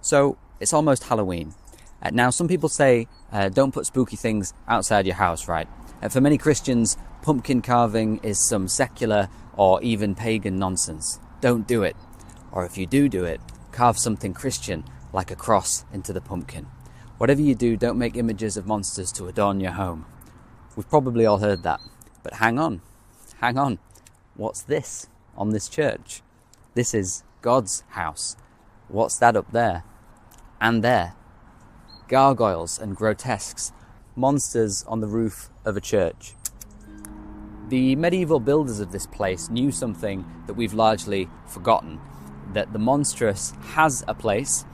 So it's almost Halloween. Now some people say don't put spooky things outside your house, right? For many Christians, pumpkin carving is some secular or even pagan nonsense. Don't do it. Or if you do it, carve something Christian like a cross into the pumpkin. Whatever you do, don't make images of monsters to adorn your home. We've probably all heard that. But hang on. What's this on this church? This is God's house. What's that up there? And there? Gargoyles and grotesques, monsters on the roof of a church. The medieval builders of this place knew something that we've largely forgotten, that the monstrous has a place,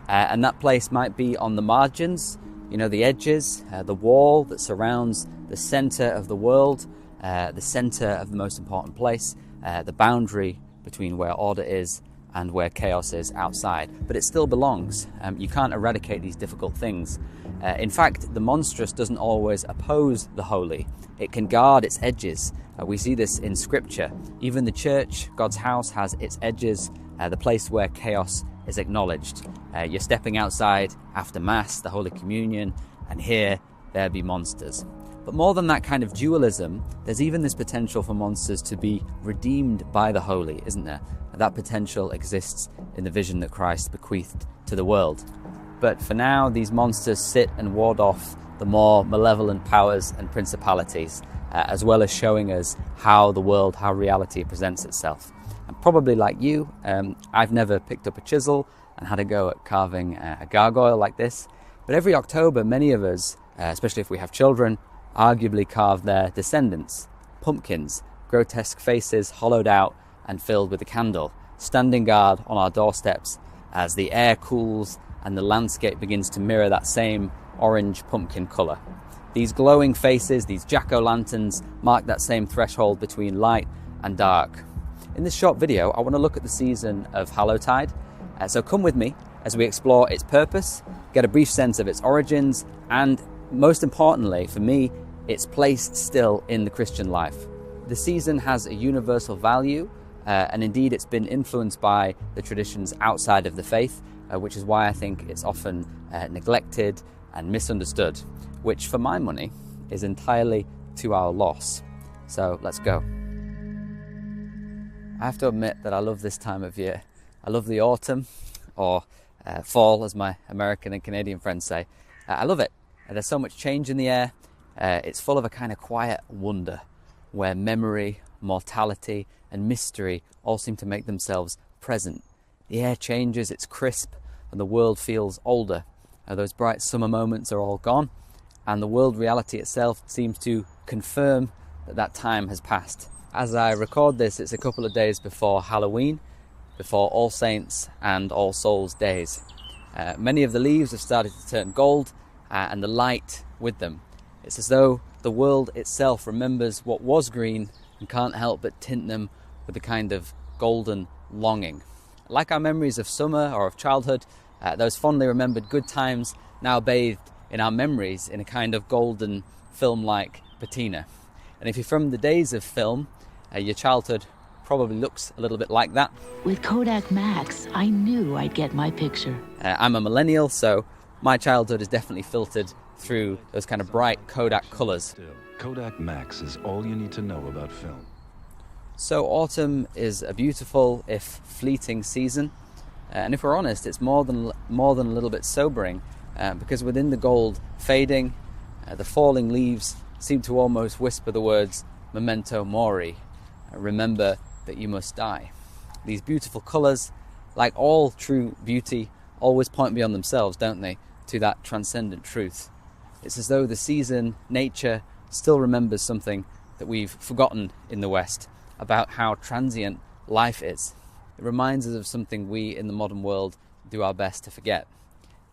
and that place might be on the margins, the edges, the wall that surrounds the centre of the world, the centre of the most important place, the boundary between where order is and where chaos is outside. But it still belongs. You can't eradicate these difficult things. In fact, the monstrous doesn't always oppose the holy. It can guard its edges. We see this in Scripture. Even the church, God's house, has its edges, the place where chaos is acknowledged. You're stepping outside after Mass, the Holy Communion, and here there be monsters. But more than that kind of dualism, there's even this potential for monsters to be redeemed by the holy, isn't there? That potential exists in the vision that Christ bequeathed to the world. But for now, these monsters sit and ward off the more malevolent powers and principalities, as well as showing us how reality presents itself. And probably like you, I've never picked up a chisel and had a go at carving a gargoyle like this. But every October, many of us, especially if we have children, arguably carve their descendants, pumpkins, grotesque faces hollowed out and filled with a candle, standing guard on our doorsteps as the air cools and the landscape begins to mirror that same orange pumpkin colour. These glowing faces, these jack-o'-lanterns, mark that same threshold between light and dark. In this short video, I want to look at the season of Hallowtide. So come with me as we explore its purpose, get a brief sense of its origins, and most importantly, for me, its place still in the Christian life. The season has a universal value, and indeed it's been influenced by the traditions outside of the faith, which is why I think it's often neglected and misunderstood, which for my money is entirely to our loss. So let's go. I have to admit that I love this time of year. I love the autumn, or fall as my American and Canadian friends say. I love it. There's so much change in the air. It's full of a kind of quiet wonder where memory, mortality and mystery all seem to make themselves present. The air changes, it's crisp, and the world feels older. Those bright summer moments are all gone, and the world reality itself seems to confirm that time has passed. As I record this, it's a couple of days before Halloween, before All Saints and All Souls days. Many of the leaves have started to turn gold, and the light with them. It's as though the world itself remembers what was green and can't help but tint them with a kind of golden longing. Like our memories of summer or of childhood, those fondly remembered good times now bathed in our memories in a kind of golden film-like patina. And if you're from the days of film, your childhood probably looks a little bit like that. With Kodak Max, I knew I'd get my picture. I'm a millennial, so my childhood is definitely filtered through those kind of bright Kodak colours. Kodak Max is all you need to know about film. So autumn is a beautiful, if fleeting, season. And if we're honest, it's more than a little bit sobering, because within the gold fading, the falling leaves seem to almost whisper the words, memento mori, remember that you must die. These beautiful colours, like all true beauty, always point beyond themselves, don't they, to that transcendent truth. It's as though the season, nature, still remembers something that we've forgotten in the West about how transient life is. It reminds us of something we in the modern world do our best to forget: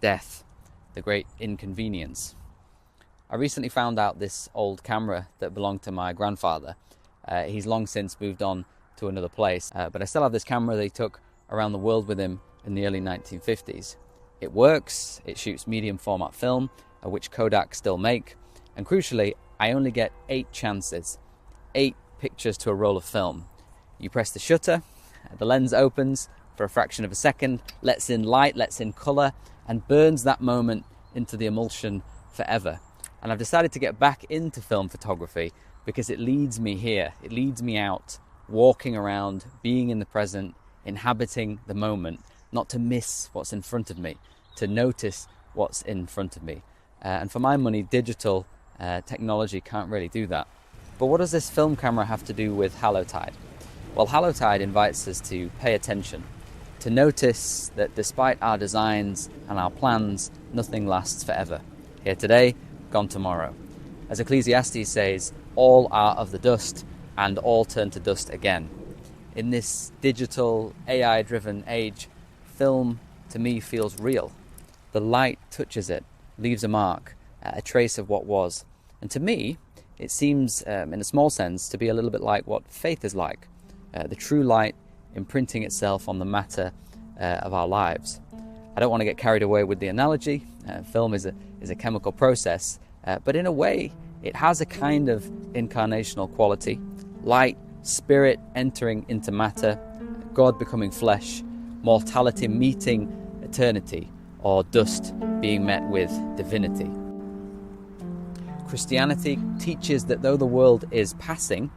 death, the great inconvenience. I recently found out this old camera that belonged to my grandfather. He's long since moved on to another place, but I still have this camera that he took around the world with him in the early 1950s. It works, it shoots medium format film, which Kodak still make, and crucially, I only get 8 chances, 8 pictures to a roll of film. You press the shutter, the lens opens, for a fraction of a second, lets in light, lets in colour, and burns that moment into the emulsion forever. And I've decided to get back into film photography because it leads me here. It leads me out, walking around, being in the present, inhabiting the moment, not to miss what's in front of me, to notice what's in front of me. And for my money, digital technology can't really do that. But what does this film camera have to do with Hallowtide? Well, Hallowtide invites us to pay attention, to notice that despite our designs and our plans, nothing lasts forever. Here today, gone tomorrow. As Ecclesiastes says, all are of the dust and all turn to dust again. In this digital, AI-driven age, film to me feels real. The light touches it, leaves a mark, a trace of what was. And to me, it seems, in a small sense, to be a little bit like what faith is like. The true light imprinting itself on the matter of our lives. I don't want to get carried away with the analogy. Film is a chemical process, but in a way, it has a kind of incarnational quality. Light, spirit entering into matter, God becoming flesh, mortality meeting eternity, or dust being met with divinity. Christianity teaches that though the world is passing,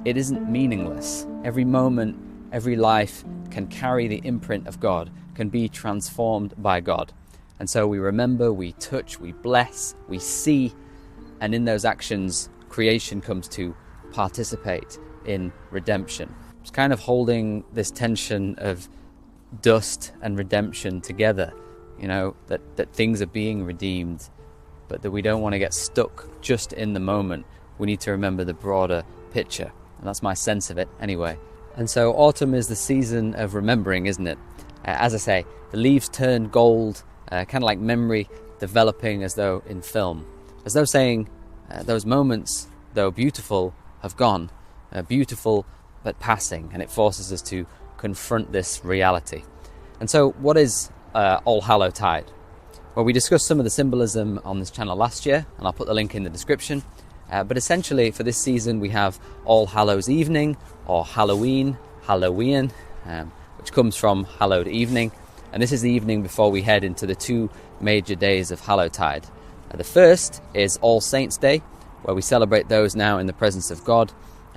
it isn't meaningless. Every moment, every life can carry the imprint of God, can be transformed by God. And so we remember, we touch, we bless, we see, and in those actions, creation comes to participate in redemption. It's kind of holding this tension of dust and redemption together, that things are being redeemed, but that we don't want to get stuck just in the moment. We need to remember the broader picture. And that's my sense of it anyway. And so autumn is the season of remembering, isn't it? As I say, the leaves turn gold, kind of like memory developing as though in film. As though saying, those moments, though beautiful, have gone. Beautiful but passing. And it forces us to confront this reality. And so what is All Hallowtide? Well, we discussed some of the symbolism on this channel last year, and I'll put the link in the description. But essentially, for this season, we have All Hallows Evening, or Halloween, hallowe'en, which comes from hallowed evening. And this is the evening before we head into the two major days of Hallowtide. The first is All Saints' Day, where we celebrate those now in the presence of God,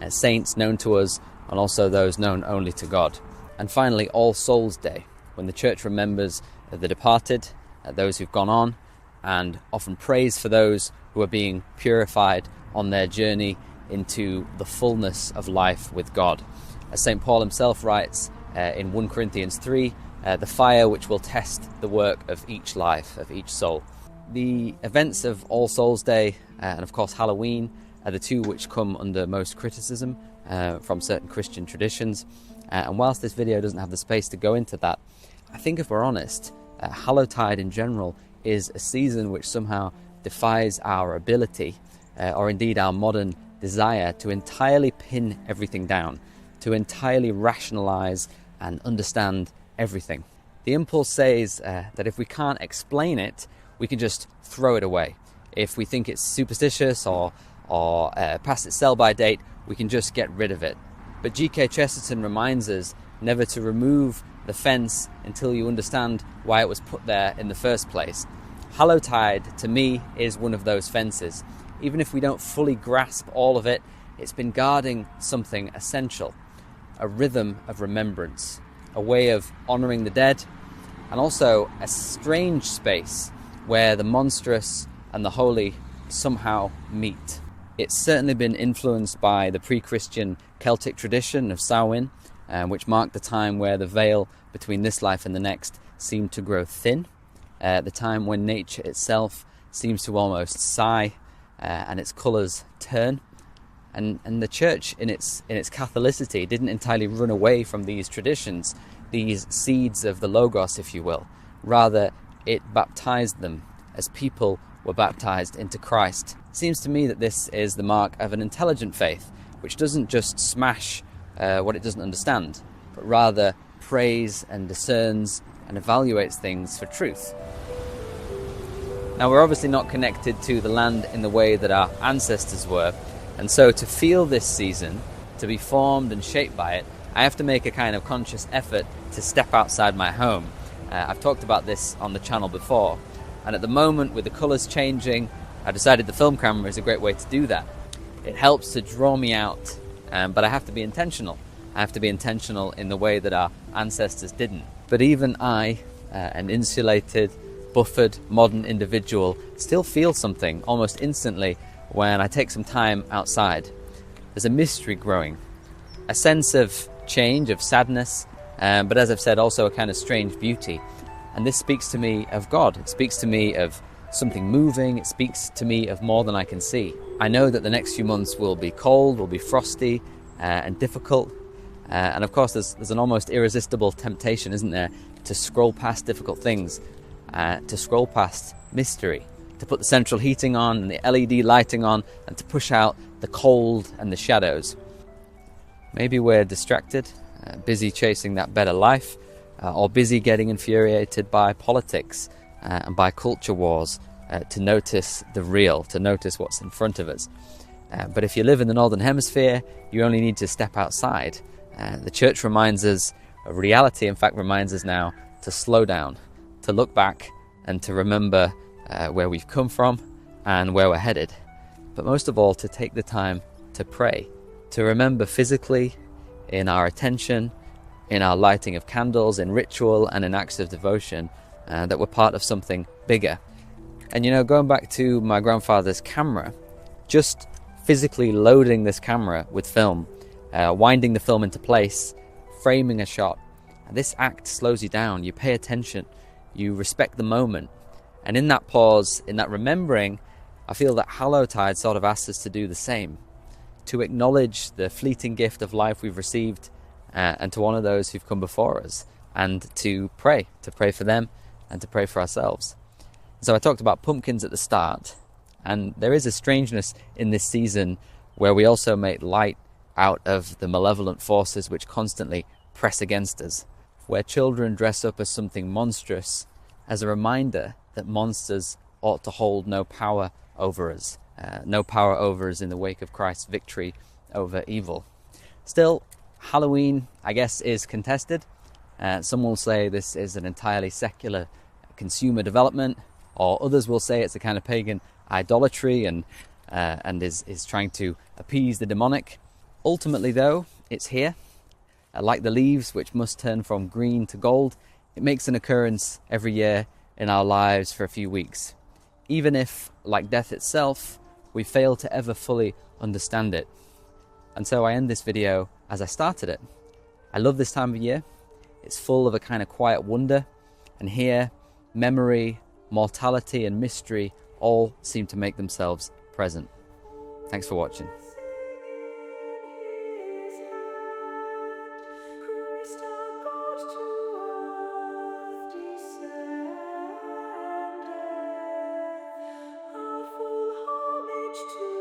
saints known to us, and also those known only to God. And finally, All Souls' Day, when the church remembers the departed, those who've gone on, and often prays for those who are being purified on their journey into the fullness of life with God. As St. Paul himself writes in 1 Corinthians 3, the fire which will test the work of each life, of each soul. The events of All Souls' Day and of course Halloween are the two which come under most criticism from certain Christian traditions. And whilst this video doesn't have the space to go into that, I think if we're honest, Hallowtide in general is a season which somehow defies our ability, or indeed our modern desire, to entirely pin everything down, to entirely rationalize and understand everything. The impulse says that if we can't explain it, we can just throw it away. If we think it's superstitious or past its sell-by date, we can just get rid of it. But G.K. Chesterton reminds us never to remove the fence until you understand why it was put there in the first place. Hallowtide, to me, is one of those fences. Even if we don't fully grasp all of it, it's been guarding something essential. A rhythm of remembrance, a way of honouring the dead, and also a strange space where the monstrous and the holy somehow meet. It's certainly been influenced by the pre-Christian Celtic tradition of Samhain, which marked the time where the veil between this life and the next seemed to grow thin, the time when nature itself seems to almost sigh and its colours turn. And the church in its Catholicity didn't entirely run away from these traditions, these seeds of the Logos, if you will. Rather, it baptized them as people were baptized into Christ. It seems to me that this is the mark of an intelligent faith, which doesn't just smash what it doesn't understand, but rather prays and discerns and evaluates things for truth. Now, we're obviously not connected to the land in the way that our ancestors were, and so to feel this season, to be formed and shaped by it, I have to make a kind of conscious effort to step outside my home. I've talked about this on the channel before, and at the moment, with the colours changing, I decided the film camera is a great way to do that. It helps to draw me out, but I have to be intentional. I have to be intentional in the way that our ancestors didn't. But even I, an insulated, buffered, modern individual, still feel something almost instantly when I take some time outside. There's a mystery growing, a sense of change, of sadness, but as I've said, also a kind of strange beauty. And this speaks to me of God. It speaks to me of something moving. It speaks to me of more than I can see. I know that the next few months will be cold, will be frosty and difficult. And of course, there's an almost irresistible temptation, isn't there, to scroll past difficult things, to scroll past mystery, to put the central heating on and the LED lighting on, and to push out the cold and the shadows. Maybe we're distracted, busy chasing that better life, or busy getting infuriated by politics and by culture wars, to notice the real, to notice what's in front of us. But if you live in the Northern Hemisphere, you only need to step outside. The church reminds us of reality, in fact reminds us now to slow down, to look back and to remember where we've come from and where we're headed. But most of all, to take the time to pray, to remember physically, in our attention, in our lighting of candles, in ritual and in acts of devotion, that we're part of something bigger. And going back to my grandfather's camera, just physically loading this camera with film, winding the film into place, framing a shot, and this act slows you down. You pay attention, you respect the moment, and in that pause, in that remembering, I feel that Hallowtide sort of asks us to do the same, to acknowledge the fleeting gift of life we've received, and to honour those who've come before us, and to pray for them and to pray for ourselves. So I talked about pumpkins at the start, and there is a strangeness in this season where we also make light out of the malevolent forces which constantly press against us, where children dress up as something monstrous as a reminder that monsters ought to hold no power over us, no power over us in the wake of Christ's victory over evil. Still, Halloween, I guess, is contested. Some will say this is an entirely secular consumer development, or others will say it's a kind of pagan idolatry and is trying to appease the demonic. Ultimately, though, it's here. Like the leaves, which must turn from green to gold, it makes an occurrence every year in our lives for a few weeks. Even if, like death itself, we fail to ever fully understand it. And so I end this video as I started it. I love this time of year. It's full of a kind of quiet wonder. And here, memory, mortality and mystery all seem to make themselves present. Thanks for watching. To